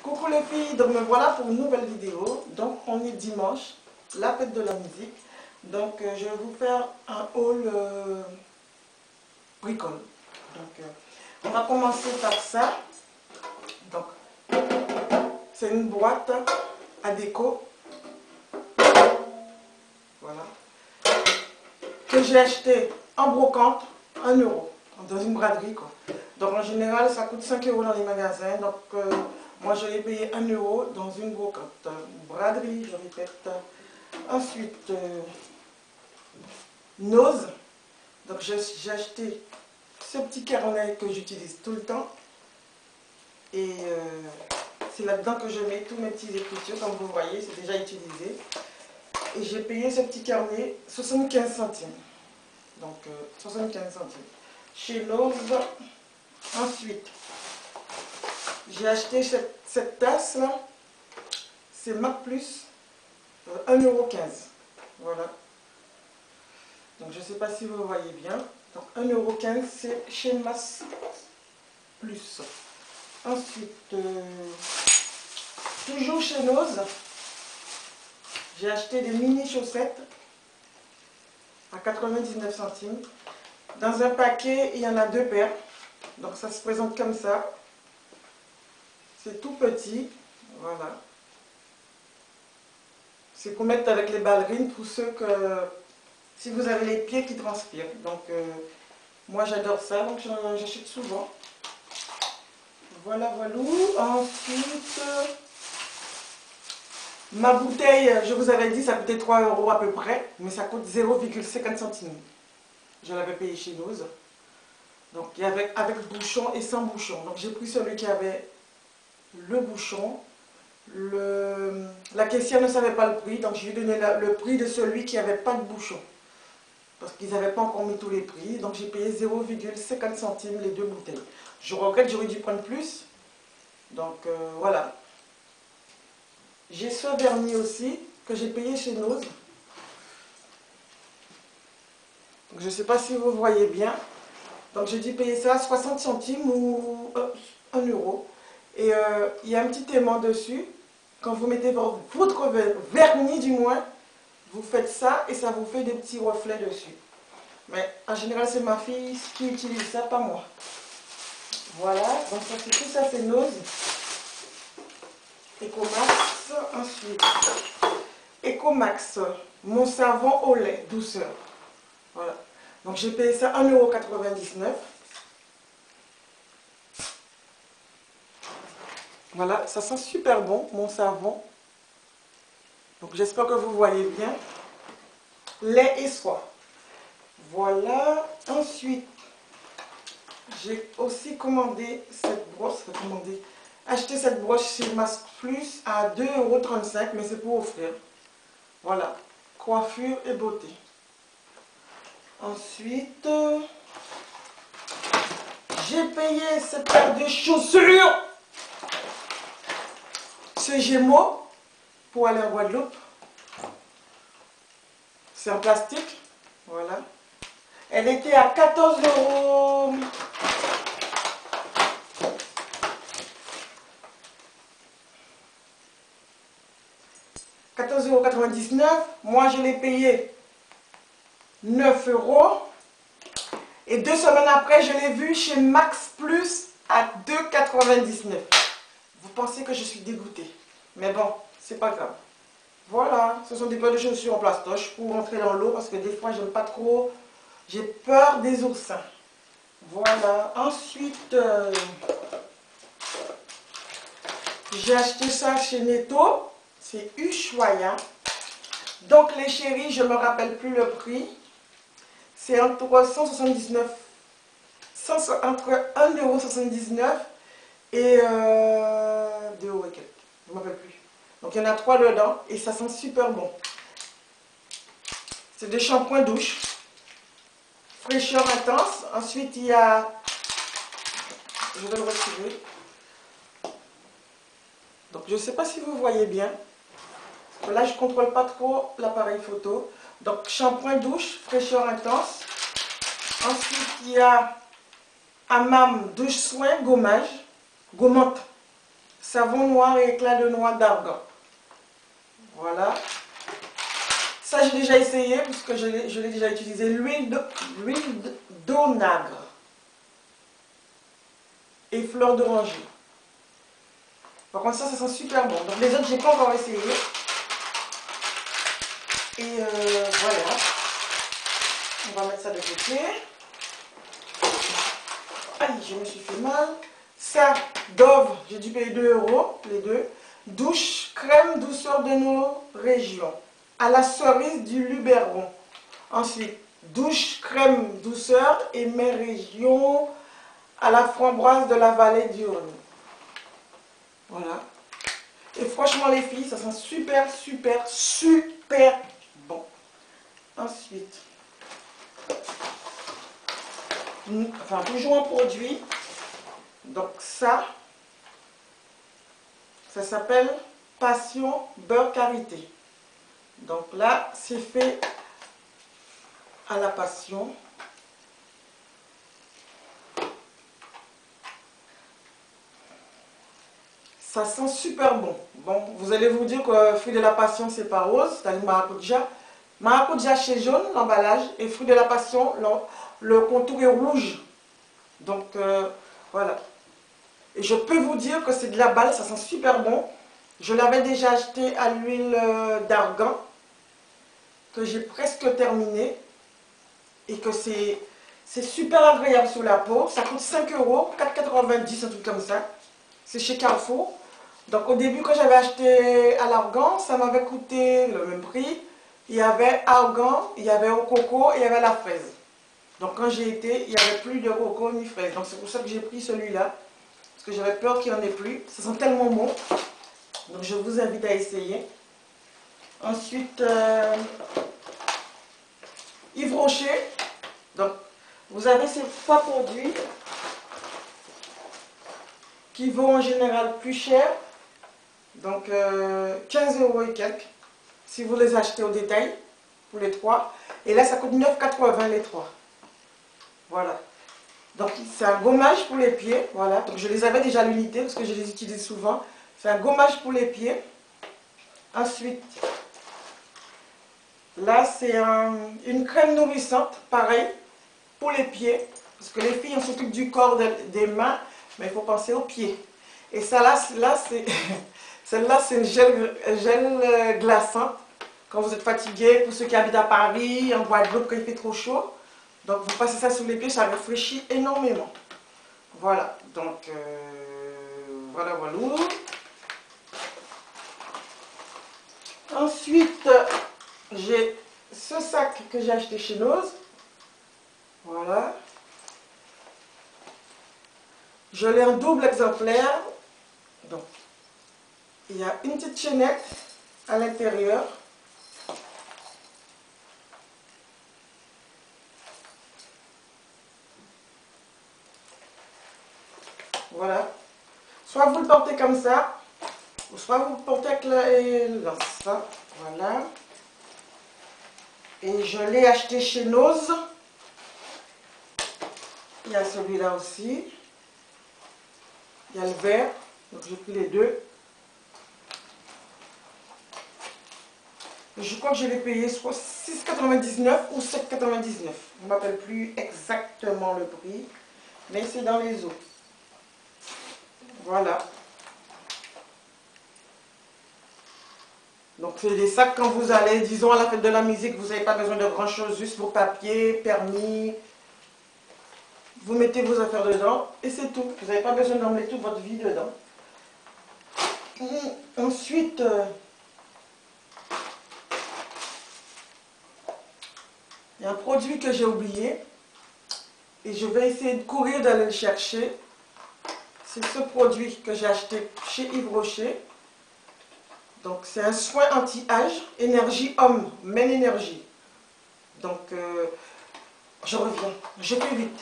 Coucou les filles, donc me voilà pour une nouvelle vidéo. Donc on est dimanche, la fête de la musique. Donc je vais vous faire un haul bricole. Donc on va commencer par ça. Donc c'est une boîte à déco. Voilà. Que j'ai acheté en brocante 1 € dans une braderie quoi. Donc en général ça coûte 5 € dans les magasins. Donc moi je l'ai payé 1 € dans une brocante. Braderie, je répète. Ensuite, Nose. Donc j'ai acheté ce petit carnet que j'utilise tout le temps. Et c'est là-dedans que je mets tous mes petites écritures. Comme vous voyez, c'est déjà utilisé. Et j'ai payé ce petit carnet 75 centimes. Donc 75 centimes. Chez Nose. Ensuite, j'ai acheté cette tasse là. C'est Mac Plus. 1,15 €. Voilà. Donc je ne sais pas si vous voyez bien. Donc 1,15 € c'est chez Mas Plus. Ensuite, toujours chez Nose, j'ai acheté des mini chaussettes à 99 centimes. Dans un paquet, il y en a 2 paires. Donc ça se présente comme ça. C'est tout petit. Voilà. C'est pour mettre avec les ballerines pour ceux que... Si vous avez les pieds qui transpirent. Donc moi j'adore ça. Donc j'achète souvent. Voilà, voilà. Ensuite, ma bouteille, je vous avais dit, ça coûtait 3 € à peu près, mais ça coûte 0,50 centimes. Je l'avais payé chez Nose. Donc, avec bouchon et sans bouchon. Donc, j'ai pris celui qui avait le bouchon. La caissière ne savait pas le prix, donc je lui ai donné le prix de celui qui n'avait pas de bouchon. Parce qu'ils n'avaient pas encore mis tous les prix. Donc, j'ai payé 0,50 centimes les 2 bouteilles. Je regrette, j'aurais dû prendre plus. Donc, voilà. J'ai ce vernis aussi, que j'ai payé chez Nose. Donc, je ne sais pas si vous voyez bien. Donc j'ai dû payer ça à 60 centimes ou 1 €. Et il y a un petit aimant dessus. Quand vous mettez votre vernis du moins, vous faites ça et ça vous fait des petits reflets dessus. Mais en général c'est ma fille qui utilise ça, pas moi. Voilà, donc ça c'est tout ça, c'est Nose. Ecomax. Ensuite, Ecomax, mon savon au lait, douceur. Voilà. Donc j'ai payé ça 1,99 €. Voilà, ça sent super bon, mon savon. Donc j'espère que vous voyez bien. Lait et soie. Voilà. Ensuite, j'ai aussi commandé cette brosse. Acheté cette brosse chez Mas Plus à 2,35 €, mais c'est pour offrir. Voilà. Coiffure et beauté. Ensuite, j'ai payé cette paire de chaussures. Ce Gémeaux pour aller en Guadeloupe. C'est en plastique. Voilà. Elle était à 14 €. 14,99 €. Moi, je l'ai payé 9 €. Et 2 semaines après, je l'ai vu chez Max Plus à 2,99 €. Vous pensez que je suis dégoûtée. Mais bon, c'est pas grave. Voilà, ce sont des paires de chaussures en plastoche pour rentrer dans l'eau parce que des fois, j'aime pas trop. J'ai peur des oursins. Voilà. Ensuite, j'ai acheté ça chez Netto. C'est Ushuaïa. Donc les chéris, je ne me rappelle plus le prix. C'est entre 179, entre 1,79 € et 2 € et quelques. Je ne me rappelle plus. Donc il y en a 3 dedans et ça sent super bon. C'est des shampoings douche. Fraîcheur intense. Ensuite il y a... Je vais le retirer. Donc je ne sais pas si vous voyez bien. Là, je ne contrôle pas trop l'appareil photo. Donc, shampoing douche, fraîcheur intense. Ensuite, il y a Hammam douche soin, gommage, gommante. savon noir et éclat de noix d'argan. Voilà. Ça, j'ai déjà essayé, puisque je l'ai déjà utilisé. L'huile d'onagre et fleur d'oranger. Par contre, ça sent super bon. Donc, les autres, j'ai pas encore essayé. Et voilà. On va mettre ça de côté. Aïe, je me suis fait mal. Ça, Dove, j'ai dû payer 2 €, les deux. Douche, crème douceur de nos régions. À la cerise du Luberon. Ensuite, douche, crème douceur et mes régions à la framboise de la vallée du Rhône. Voilà. Et franchement, les filles, ça sent super, super, super bon. Ensuite, enfin, toujours un produit. Donc ça s'appelle Passion Beurre Karité. Donc là, c'est fait à la passion. Ça sent super bon. Bon, vous allez vous dire que fruit de la passion, c'est pas rose, c'est-à-dire maracuja. Maracuja, c'est jaune, l'emballage, et fruit de la passion, le contour est rouge. Donc, voilà. Et je peux vous dire que c'est de la balle, ça sent super bon. Je l'avais déjà acheté à l'huile d'argan, que j'ai presque terminé. Et que c'est super agréable sur la peau. Ça coûte 5 €, 4,90 €, un truc comme ça. C'est chez Carrefour. Donc au début, quand j'avais acheté à l'argan, ça m'avait coûté le même prix. Il y avait argan, il y avait au coco et il y avait la fraise. Donc quand j'ai été, il n'y avait plus de coco ni fraise. Donc c'est pour ça que j'ai pris celui-là. Parce que j'avais peur qu'il n'y en ait plus. Ça sent tellement bon. Donc je vous invite à essayer. Ensuite, Yves Rocher. Donc vous avez ces 3 produits qui vont en général plus cher. Donc 15 € et quelques. Si vous les achetez au détail pour les 3. Et là ça coûte 9,80 € les 3. Voilà. Donc c'est un gommage pour les pieds. Voilà. Donc je les avais déjà à l'unité parce que je les utilise souvent. C'est un gommage pour les pieds. Ensuite, là c'est une crème nourrissante. Pareil pour les pieds. Parce que les filles on s'occupe du corps, des mains. Mais il faut penser aux pieds. Et ça là c'est... Celle-là c'est une gel glaçante. Quand vous êtes fatigué, pour ceux qui habitent à Paris, en Guadeloupe, quand il fait trop chaud. Donc vous passez ça sur les pieds, ça rafraîchit énormément. Voilà, donc voilà, voilà. Ensuite, j'ai ce sac que j'ai acheté chez Nose. Voilà. Je l'ai en double exemplaire. Donc, il y a une petite chaînette à l'intérieur. Voilà. Soit vous le portez comme ça, ou soit vous le portez avec ça. Voilà. Et je l'ai acheté chez Nose. Il y a celui-là aussi. Il y a le vert. Donc j'ai pris les deux. Je crois que je l'ai payé soit 6,99 ou 7,99. Je ne m'appelle plus exactement le prix. Mais c'est dans les eaux. Voilà. Donc c'est des sacs quand vous allez, disons à la fête de la musique, vous n'avez pas besoin de grand chose, juste vos papiers, permis. Vous mettez vos affaires dedans et c'est tout. Vous n'avez pas besoin d'emmener toute votre vie dedans. Et ensuite, il y a un produit que j'ai oublié et je vais essayer de courir d'aller le chercher. C'est ce produit que j'ai acheté chez Yves Rocher. Donc c'est un soin anti-âge, énergie homme, Men Énergie. Donc je reviens, je fais vite.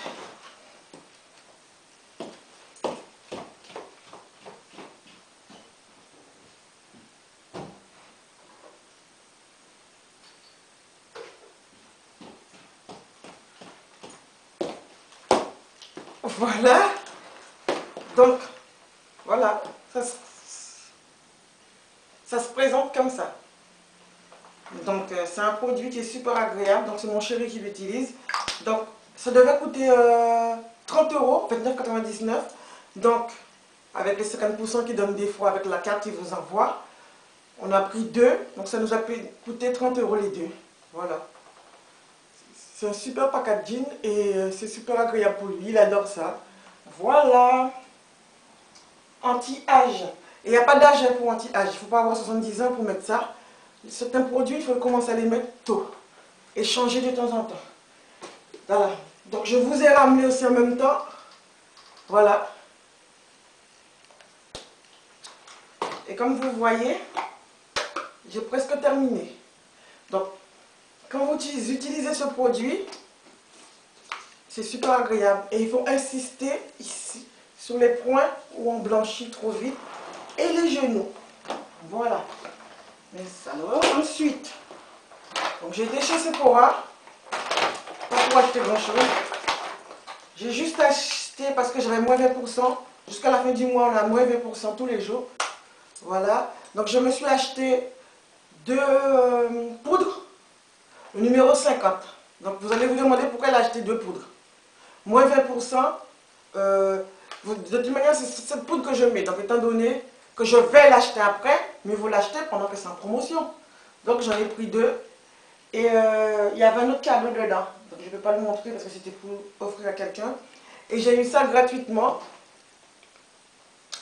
Voilà. Donc voilà, ça se présente comme ça. Donc c'est un produit qui est super agréable, donc c'est mon chéri qui l'utilise. Donc ça devait coûter 30 €, 29,99 €. Donc avec les 50% qui donnent des fois avec la carte qui vous envoie, on a pris deux, donc ça nous a coûté 30 € les deux. Voilà. C'est un super packaging et c'est super agréable pour lui, il adore ça. Voilà. Anti-âge. Et il n'y a pas d'âge pour anti-âge, il ne faut pas avoir 70 ans pour mettre ça. Certains produits, il faut commencer à les mettre tôt et changer de temps en temps. Voilà. Donc je vous ai ramené aussi en même temps. Voilà. Et comme vous voyez, j'ai presque terminé. Donc, quand vous utilisez ce produit, c'est super agréable. Et il faut insister ici, sur les points où on blanchit trop vite. Et les genoux. Voilà. Mais ça, alors, ensuite, donc j'ai été chez Sephora. Pas pour acheter grand chose. J'ai juste acheté parce que j'avais moins 20%. Jusqu'à la fin du mois, on a moins 20% tous les jours. Voilà. Donc je me suis acheté deux poudres. Le numéro 50. Donc vous allez vous demander pourquoi elle a acheté deux poudres. Moins 20%. De toute manière, c'est cette poudre que je mets. Donc étant donné que je vais l'acheter après, mais vous l'achetez pendant que c'est en promotion. Donc j'en ai pris deux. Et il y avait un autre cadeau dedans. Donc je ne peux pas le montrer parce que c'était pour offrir à quelqu'un. Et j'ai eu ça gratuitement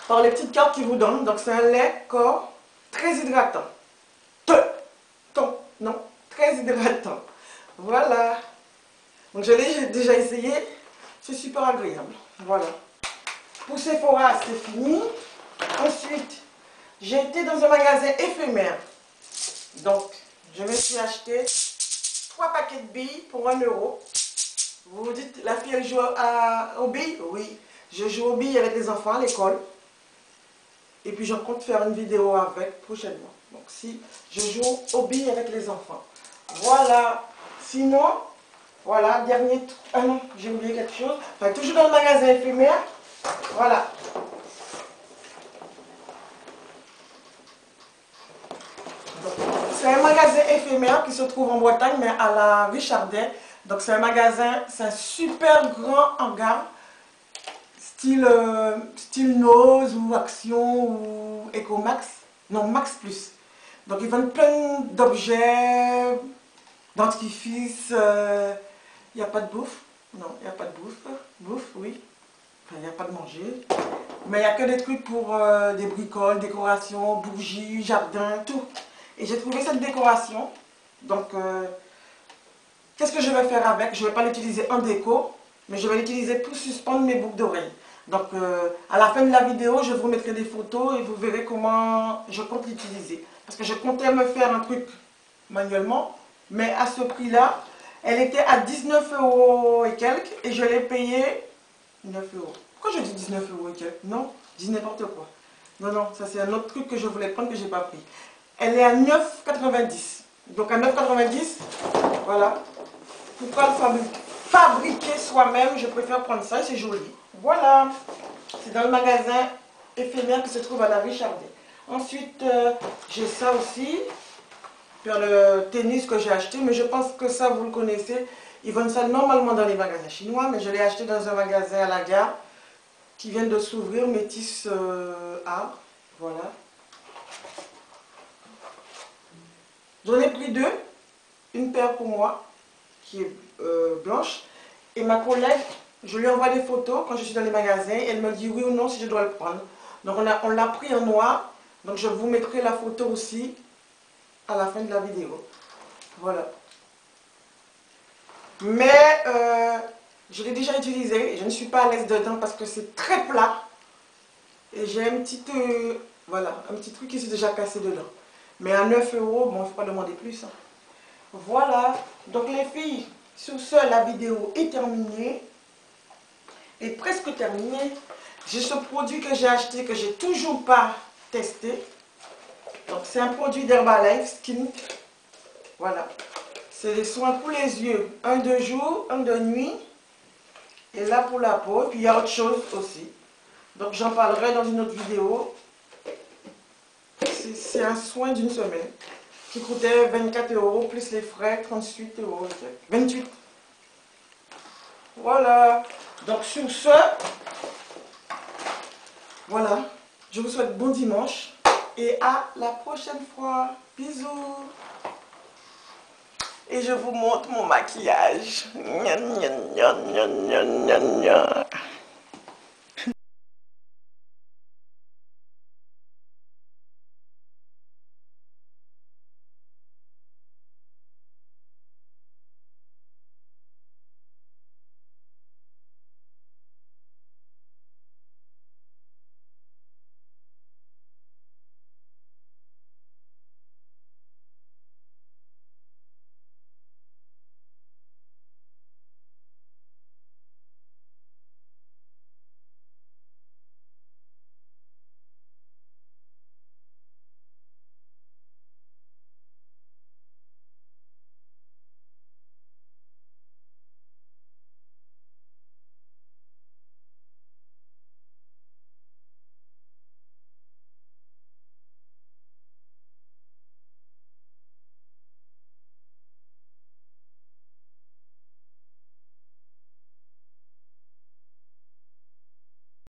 par les petites cartes qu'ils vous donnent. Donc c'est un lait corps très hydratant. Non, très hydratant. Voilà. Donc je l'ai déjà essayé. C'est super agréable. Voilà. Pour Sephora, c'est fini. Ensuite, j'ai été dans un magasin éphémère. Donc, je me suis acheté 3 paquets de billes pour 1 €. Vous vous dites, la fille, elle joue aux billes? Oui. Je joue aux billes avec les enfants à l'école. Et puis, je compte faire une vidéo avec prochainement. Donc, si je joue aux billes avec les enfants. Voilà. Sinon, voilà, dernier truc. Ah non, j'ai oublié quelque chose. Enfin, toujours dans le magasin éphémère. Voilà. C'est un magasin éphémère qui se trouve en Bretagne, mais à la Richardet. Donc c'est un magasin, c'est un super grand hangar, style Nose ou Action ou Ecomax. Non, Max Plus. Donc ils vendent plein d'objets, dentifrice. Il n'y a pas de bouffe. Non, il n'y a pas de bouffe. Bouffe, oui. Enfin, il n'y a pas de manger. Mais il n'y a que des trucs pour des bricoles, décorations, bougies, jardin, tout. Et j'ai trouvé cette décoration. Donc, qu'est-ce que je vais faire avec? Je ne vais pas l'utiliser en déco, mais je vais l'utiliser pour suspendre mes boucles d'oreilles. Donc, à la fin de la vidéo, je vous mettrai des photos et vous verrez comment je compte l'utiliser. Parce que je comptais me faire un truc manuellement, mais à ce prix-là, elle était à 19 € et quelques, et je l'ai payé 9 €. Pourquoi je dis 19 € et quelques? Non, je dis n'importe quoi. Non, non, ça c'est un autre truc que je voulais prendre que je n'ai pas pris. Elle est à 9,90 €. Donc à 9,90 €, voilà. Pourquoi le fabriquer soi-même? Je préfère prendre ça, c'est joli. Voilà. C'est dans le magasin éphémère qui se trouve à la Richardet. Ensuite, j'ai ça aussi. Pour le tennis que j'ai acheté, mais je pense que ça, vous le connaissez. Ils vendent ça normalement dans les magasins chinois, mais je l'ai acheté dans un magasin à la gare qui vient de s'ouvrir, Métis Art. Voilà. J'en ai pris deux. Une paire pour moi, qui est blanche. Et ma collègue, je lui envoie des photos quand je suis dans les magasins. Et elle me dit oui ou non si je dois le prendre. Donc on l'a pris en noir. Donc je vous mettrai la photo aussi à la fin de la vidéo. Voilà. Mais je l'ai déjà utilisé et je ne suis pas à l'aise dedans parce que c'est très plat. Et j'ai un petit, voilà, un petit truc qui s'est déjà cassé dedans. Mais à 9 €, bon, il ne faut pas demander plus. Hein. Voilà. Donc les filles, sur ce, la vidéo est terminée. Et presque terminée. J'ai ce produit que j'ai acheté, que j'ai toujours pas testé. Donc c'est un produit d'Herbalife Skin. Voilà. C'est des soins pour les yeux. Un de jour, un de nuit. Et là pour la peau. Puis il y a autre chose aussi. Donc j'en parlerai dans une autre vidéo. c'est un soin d'une semaine qui coûtait 24 € plus les frais, 38 €. 28. Voilà. Donc sur ce, voilà. Je vous souhaite bon dimanche et à la prochaine fois. Bisous. Et je vous montre mon maquillage. Gna, gna, gna, gna, gna, gna, gna.